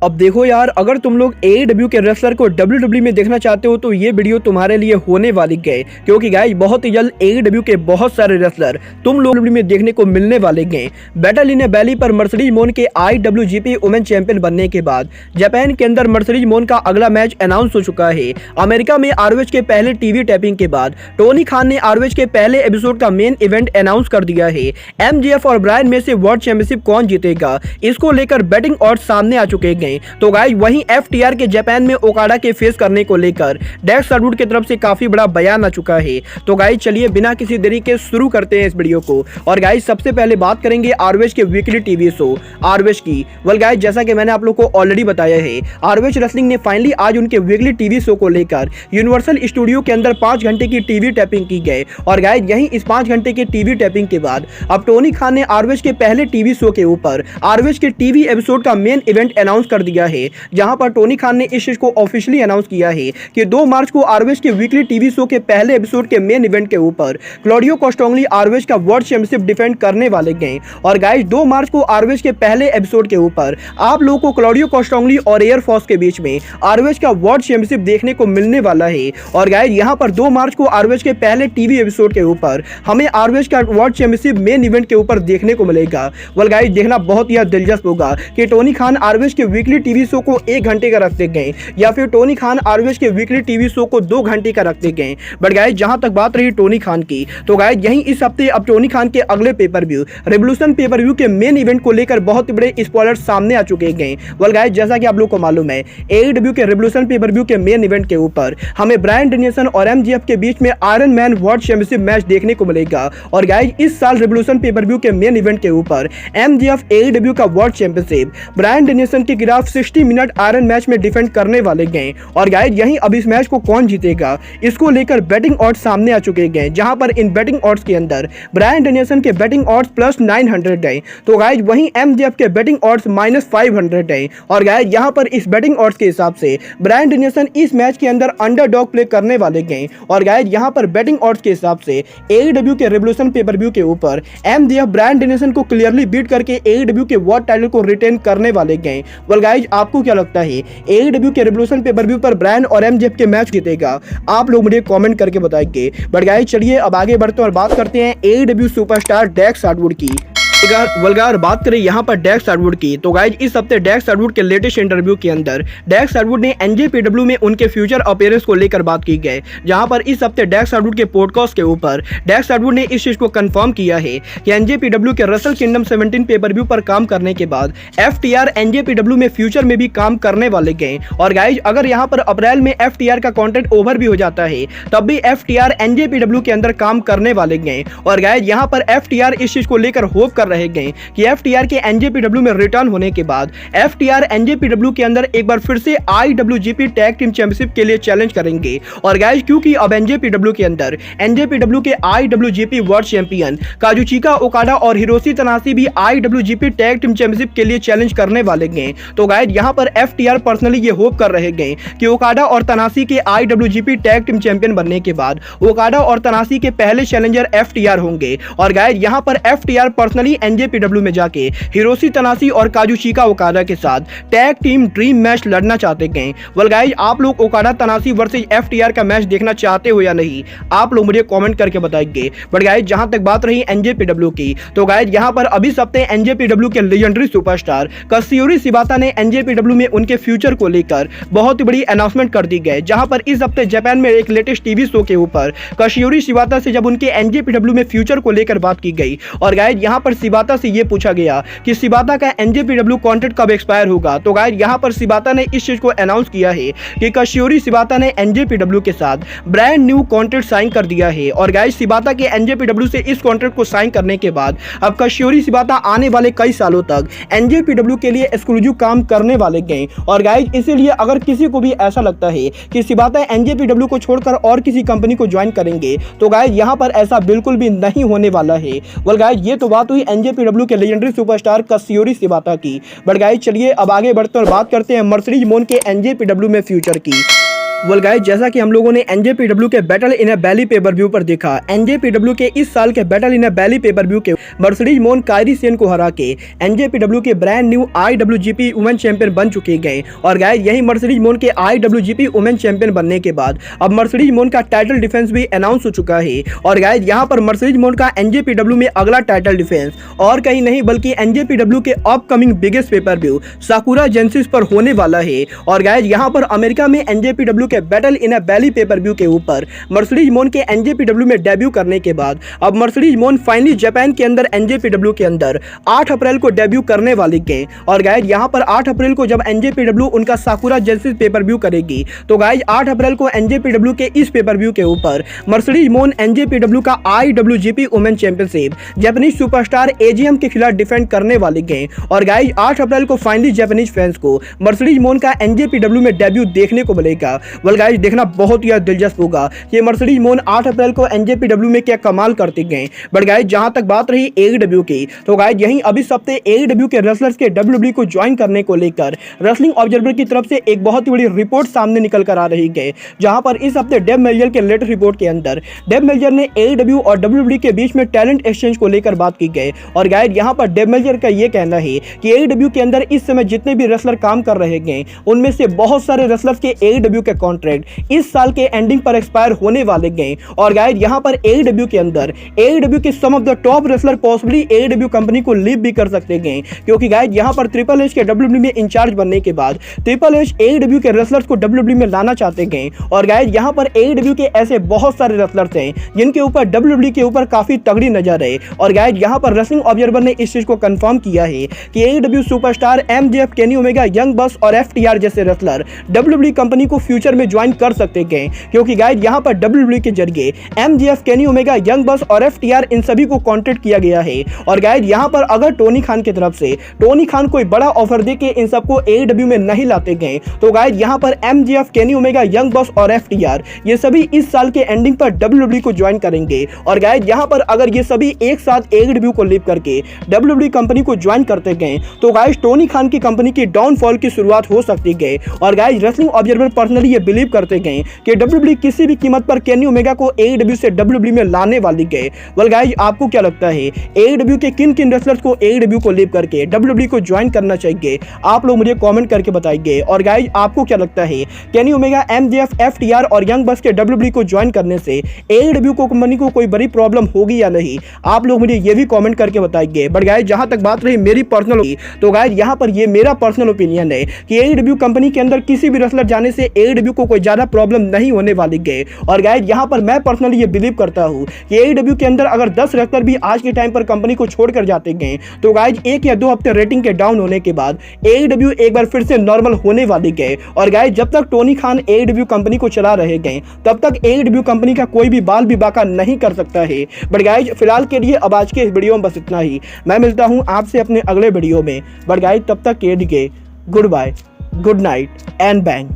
अब देखो यार, अगर तुम लोग AEW के रेसलर को WWE में देखना चाहते हो तो ये वीडियो तुम्हारे लिए होने वाली है, क्योंकि गाइस बहुत ही जल्द AEW के बहुत सारे रेसलर तुम लोग WWE में देखने को मिलने वाले हैं। बैटल इन बैली पर मर्सिडीज मोन के IWGP वुमेन चैंपियन बनने के बाद जापान के अंदर मर्सिडीज मोन का अगला मैच अनाउंस हो चुका है। अमेरिका में ROH के पहले टीवी टैपिंग के बाद टोनी खान ने ROH के पहले एपिसोड का मेन इवेंट अनाउंस कर दिया है। MJF और ब्रायन में से वर्ल्ड चैंपियनशिप कौन जीतेगा, इसको लेकर बैटिंग ऑड्स सामने आ चुके हैं। तो गाइस वहीं FTR के जापान में ओकाडा के फेस करने को लेकर डेक्स हार्डवुड की तरफ से काफी बड़ा बयान आ चुका है। तो गाइस चलिए बिना किसी देरी के शुरू करते हैं इस वीडियो को। और गाइस सबसे पहले बात करेंगे ROH के वीकली टीवी शो ROH की। वेल गाइस जैसा कि मैंने आप लोग को ऑलरेडी बताया है, ROH रेसलिंग ने फाइनली आज उनके वीकली टीवी शो को लेकर यूनिवर्सल स्टूडियो के अंदर 5 घंटे की टीवी टैपिंग की गई। और गाइस यही इस 5 घंटे के टीवी टैपिंग के बाद अब टोनी खान ने ROH के पहले टीवी शो के ऊपर ROH के टीवी एपिसोड का मेन इवेंट अनाउंस कर दिया है, जहां पर टोनी खान ने इस चीज को ऑफिशियली अनाउंस किया है कि 2 मार्च को ROH के वीकली टीवी शो के पहले एपिसोड के मेन इवेंट के ऊपर क्लॉडियो कोस्टोंगली ROH का वर्ल्ड चैंपियनशिप डिफेंड करने वाले हैं। और गाइस 2 मार्च को ROH के पहले एपिसोड के ऊपर आप लोगों को क्लॉडियो कोस्टोंगली और एयर फोर्स के बीच में ROH का वर्ल्ड चैंपियनशिप देखने को मिलने वाला है। और गाइस यहां पर 2 मार्च को ROH के पहले टीवी एपिसोड के ऊपर हमें ROH का वर्ल्ड चैंपियनशिप मेन इवेंट के ऊपर देखने को मिलेगा। वेल गाइस देखना बहुत ही दिलचस्प होगा कि टोनी खान ROH के वीकली टीवी शो को 1 घंटे का रखते गए या फिर टोनी खान ROH के वीकली टीवी शो को 2 घंटे का रखते गए। बट गाइस जहां तक बात रही टोनी खान की, तो गाइस यही इस हफ्ते अब टोनी खान के अगले pay per view revolution pay per view के मेन इवेंट को लेकर बहुत बड़े स्पॉयलर्स सामने आ चुके हैं। वेल गाइस जैसा कि आप लोग को मालूम है, AEW के रेवोल्यूशन पेपर व्यू के मेन इवेंट के ऊपर हमें ब्रायन डेनियल्सन और MJF के बीच में iron man world championship match देखने को मिलेगा। और गाइस इस साल रेवोल्यूशन पेपर व्यू के मेन इवेंट के ऊपर MJF AEW का वर्ल्ड चैंपियनशिप ब्रायन डेनियल्सन के खिलाफ 60 मिनट आयरन मैच में डिफेंड करने वाले हैं। और गाइस यही अब इस मैच को कौन जीतेगा, इसको लेकर बैटिंग ऑड्स सामने आ चुके हैं, जहां पर इन बैटिंग ऑड्स के अंदर ब्रायन डेनियल्सन के बैटिंग ऑड्स +900 है, तो गाइस वहीं MJF के बैटिंग ऑड्स -500 है। और गाइस यहां पर इस बैटिंग ऑड्स के हिसाब से ब्रायन डेनियल्सन इस मैच के अंदर अंडरडॉग प्ले करने वाले हैं। और गाइस यहां पर बैटिंग ऑड्स के हिसाब से AEW के रेवोल्यूशन पेपर व्यू के ऊपर MJF ब्रायन डेनियल्सन को क्लियरली बीट करके AEW के वर्ल्ड टाइटल को रिटेन करने वाले हैं। वेल गाइस आपको क्या लगता है, AEW के रेवोल्यूशन पेपर व्यू पर ब्रायन और MJF के मैच जीतेगा? आप लोग मुझे कमेंट करके बताएंगे। बट गाइस चलिए अब आगे बढ़ते हैं और बात करते हैं AEW सुपरस्टार डेक्स हार्डवुड की। वल्गार बात करें यहाँ पर डेक्स हार्डवुड की, तो गाइज इस हफ्ते डेक्स हार्डवुड के लेटेस्ट इंटरव्यू के अंदर डेक्स हार्डवुड ने NJPW में उनके फ्यूचर अपीयरेंस को लेकर बात की गई, जहां पर इस हफ्ते डेक्स हार्डवुड के पॉडकास्ट के ऊपर डेक्स हार्डवुड ने इस चीज को कंफर्म किया है कि NJPW के रसल किंगडम 17 पेपर व्यू पर काम करने के बाद FTR NJPW में फ्यूचर में भी काम करने वाले गए। और गाइज अगर यहाँ पर अप्रैल में FTR का कॉन्ट्रैक्ट ओवर भी हो जाता है तब भी FTR NJPW के अंदर काम करने वाले गए। और गाइज यहाँ पर FTR इस चीज को लेकर होप कर रहे गए कि FTR के NJPW में रिटर्न होने के बाद FTR NJPW के अंदर एक बार फिर से IWGP टैग टीम चैंपियनशिप के लिए चैलेंज करेंगे। और गाइस क्योंकि अब NJPW के अंदर NJPW के IWGP वर्ल्ड चैंपियन काजुचिका ओकाडा और हिरोशी तनाशी भी IWGP टैग टीम चैंपियनशिप के लिए चैलेंज करने वाले हैं। तो गाइस यहां पर FTR पर्सनली ये होप कर रहे हैं कि ओकाडा और तनाशी के IWGP टैग टीम चैंपियन बनने के बाद ओकाडा और तनाशी के पहले चैलेंजर FTR होंगे। और गाइस यहां पर FTR पर्सनली NJPW में जाके हिरोशी तनाशी और काजुचिका ओकाडा के साथ टैग टीम ड्रीम मैच लड़ना चाहते हैं। वेल गाइस आप लोग ओकाडा तनाशी वर्सेस FTR का मैच देखना चाहते हो या नहीं, आप लोग मुझे कमेंट करके बताएंगे। बट गाइस जहां तक बात रही NJPW की, तो गाइस यहां पर अभी हफ्ते NJPW के लेजेंडरी सुपरस्टार कात्सुयोरी शिबाता ने NJPW में उनके फ्यूचर को लेकर बहुत बड़ी अनाउंसमेंट कर दी गई, जहां पर इस हफ्ते जापान में एक लेटेस्ट टीवी शो के ऊपर कात्सुयोरी शिबाता से जब उनके NJPW में फ्यूचर को लेकर बात की गई। और गाइस यहां पर शिबाता से ये पूछा गया कि शिबाता का NJPW कॉन्ट्रैक्ट कब एक्सपायर होगा, तो गाइस यहां पर शिबाता ने इस चीज को अनाउंस किया है कि कात्सुयोरी शिबाता ने NJPW के साथ ब्रांड न्यू कॉन्ट्रैक्ट साइन कर दिया है। और गाइस शिबाता के NJPW से इस कॉन्ट्रैक्ट को साइन करने के बाद अब कात्सुयोरी शिबाता आने वाले कई सालों तक NJPW के लिए एक्सक्लूसिव काम करने वाले हैं। और गाइस इसीलिए अगर किसी को भी ऐसा लगता है कि शिबाता NJPW को छोड़कर और किसी कंपनी को ज्वाइन करेंगे, तो गाइस यहां पर ऐसा बिल्कुल भी नहीं होने वाला है। वेल गाइस ये तो बात हुई NJPW के लेजेंडरी सुपरस्टार कात्सुयोरी शिबाता की। बट गाइस चलिए अब आगे बढ़ते हैं और बात करते हैं मर्सिडीज मोन के NJPW में फ्यूचर की। वेल गाइस, जैसा कि हम लोगों ने एनजेपीडब्ल्यू के बैटल इन अ वैली पे पर व्यू पर देखा, एनजेपीडब्ल्यू के इस साल के बैटल इन अ वैली पे पर व्यू के मर्सिडीज मोन कायरी सेन को हरा के एनजेपीडब्ल्यू के ब्रांड न्यू आईडब्ल्यूजीपी वुमेन चैंपियन बन चुके गए। और गाइस, यही मर्सिडीज मोन के आईडब्ल्यूजीपी वुमेन चैंपियन बनने के बाद अब मर्सिडीज मोन का टाइटल डिफेंस भी अनाउंस हो चुका है। और गाइस, यहाँ पर मर्सिडीज मोन का एनजेपीडब्ल्यू में अगला टाइटल डिफेंस और कहीं नहीं बल्कि एनजेपीडब्ल्यू के upcoming biggest pay per view साकुरा genesis पर होने वाला है। और गाइस, यहाँ पर अमेरिका में एनजेपीडब्ल्यू के बैटल इन अ वैली पे पर व्यू के ऊपर मर्सिडीज मोन के एनजेपीडब्ल्यू में डेब्यू करने के बाद अब मर्सिडीज मोन फाइनली जापान के अंदर एनजेपीडब्ल्यू के अंदर 8 अप्रैल को डेब्यू करने वाली है। और गाइस, यहाँ पर 8 अप्रैल को जब एनजेपीडब्ल्यू उनका साकुरा जेनेसिस पेपर व्यू करेगी तो गाइस 8 अप्रैल को एनजेपीडब्ल्यू के इस पेपर व्यू के ऊपर मर्सिडीज मोन एनजेपीडब्ल्यू का IWGP women championship Japanese superstar AGM के खिलाफ डिफेंड करने वाली है। और गाइस, 8 अप्रैल को फाइनली जापानीज फैंस को मर्सिडीज मोन का एनजेपीडब्ल्यू में डेब्यू देखने को मिलेगा। वेल गाइस, देखना बहुत ही दिलचस्प होगा कि मर्सिडीज मोन 8 अप्रैल को एनजेपीडब्ल्यू में क्या कमाल करते गए। बट गाइस, जहां तक बात रही एईडब्ल्यू की, तो गाइस यहीं अभी हफ्ते एईडब्ल्यू के रेसलर्स के डब्ल्यूडब्ल्यू को ज्वाइन करने को लेकर रेसलिंग ऑब्जर्वर की तरफ से एक बहुत ही बड़ी रिपोर्ट सामने निकल कर आ रही है। जहां पर इस हफ्ते डेव मेल्जर के लेटेस्ट रिपोर्ट के अंदर डेव मेल्जर ने एईडब्ल्यू और डब्ल्यूडब्ल्यू के बीच में टैलेंट एक्सचेंज को लेकर बात की गई। और गाइस, यहां पर डेव मेल्जर का यह कहना है कि एईडब्ल्यू के अंदर इस समय जितने भी रेसलर काम कर रहे हैं उनमें से बहुत सारे रेसलर्स के एईडब्ल्यू के कॉन्ट्रैक्ट इस साल के एंडिंग पर एक्सपायर होने वाले हैं। और गाइस, यहां पर एईडब्ल्यू के अंदर एईडब्ल्यू के some of the top wrestler possibly AEW company को लीव भी कर सकते हैं, क्योंकि गाइस यहां पर ट्रिपल एच के डब्ल्यूडब्ल्यू में इंचार्ज बनने के बाद ट्रिपल एच एईडब्ल्यू के रेसलर्स को डब्ल्यूडब्ल्यू में लाना चाहते हैं। और गाइस, यहां पर एईडब्ल्यू के ऐसे बहुत सारे रेसलर्स हैं जिनके ऊपर डब्ल्यूडब्ल्यू के ऊपर काफी तगड़ी नजर है। और गाइस, यहां पर रेसलिंग ऑब्जर्वर ने इस चीज को कंफर्म किया है कि AEW superstar MJF, Kenny Omega, young बस और एफटीआर जैसे रेसलर डब्ल्यूडब्ल्यू कंपनी को फ्यूचर में ज्वाइन कर सकते हैं, क्योंकि गाइस यहां पर डब्ल्यूडब्ल्यू के जरिए एमजेएफ, केनी ओमेगा, यंग बस और एफटीआर इन सभी को कॉन्ट्रैक्ट किया गया है। और गाइस, यहां पर अगर टोनी खान की तरफ से टोनी खान कोई बड़ा ऑफर देके इन सबको एईडब्ल्यू में नहीं लाते गए तो गाइस यहां पर एमजेएफ, केनी ओमेगा, यंग बस और एफटीआर ये सभी इस साल के एंडिंग पर डब्ल्यूडब्ल्यू को ज्वाइन करेंगे। और गाइस, यहां पर अगर ये सभी एक साथ एईडब्ल्यू को लीव करके डब्ल्यूडब्ल्यू कंपनी को ज्वाइन करते गए तो गाइस टोनी खान की कंपनी की डाउनफॉल की शुरुआत हो सकती है। और गाइस, रेसलिंग ऑब्जर्वर पर्सनली ये बिलीव करते गए कि डब्ल्यूडब्ल्यू किसी भी कीमत पर केनी ओमेगा को एईडब्ल्यू से डब्ल्यूडब्ल्यू में लाने वाली है। वेल गाइस, आपको क्या लगता है एईडब्ल्यू के किन किन रेसलर्स को एईडब्ल्यू को लीव करके डब्ल्यूडब्ल्यू को ज्वाइन करना चाहिए? आप लोग मुझे कमेंट करके बताइए। और गाइस, आपको क्या लगता है केनी ओमेगा, एमजेएफ, एफटीआर और यंग बस के डब्ल्यूडब्ल्यू को ज्वाइन करने से एईडब्ल्यू को कंपनी को कोई बड़ी प्रॉब्लम होगी या नहीं? आप लोग मुझे ये भी कमेंट करके बताइए। बट गाइस, जहां तक बात रही मेरी पर्सनल, तो गाइस यहां पर ये मेरा पर्सनल ओपिनियन है कि एईडब्ल्यू कंपनी के अंदर किसी भी रेसलर जाने से एईडब्ल्यू को कोई ज्यादा प्रॉब्लम नहीं होने वाली है। और गाइस, यहां पर मैं पर्सनली ये बिलीव करता हूं कि एईडब्ल्यू के अंदर अगर 10 रेसलर भी आज के टाइम पर कंपनी को छोड़कर जाते गए तो गाइस 1 या 2 हफ्ते रेटिंग के डाउन होने के बाद एईडब्ल्यू एक बार फिर से नॉर्मल होने वाली है। और गाइस, जब तक टोनी खान एईडब्ल्यू कंपनी को चला रहे गए तब तक एईडब्ल्यू कंपनी का कोई भी बाल भी बाका नहीं कर सकता है। बट गाइस, फिलहाल के लिए अब आज के इस वीडियो में बस इतना ही। मैं मिलता हूं आपसे अपने अगले वीडियो में। बट गाइस, तब तक के लिए good bye, good night and bang.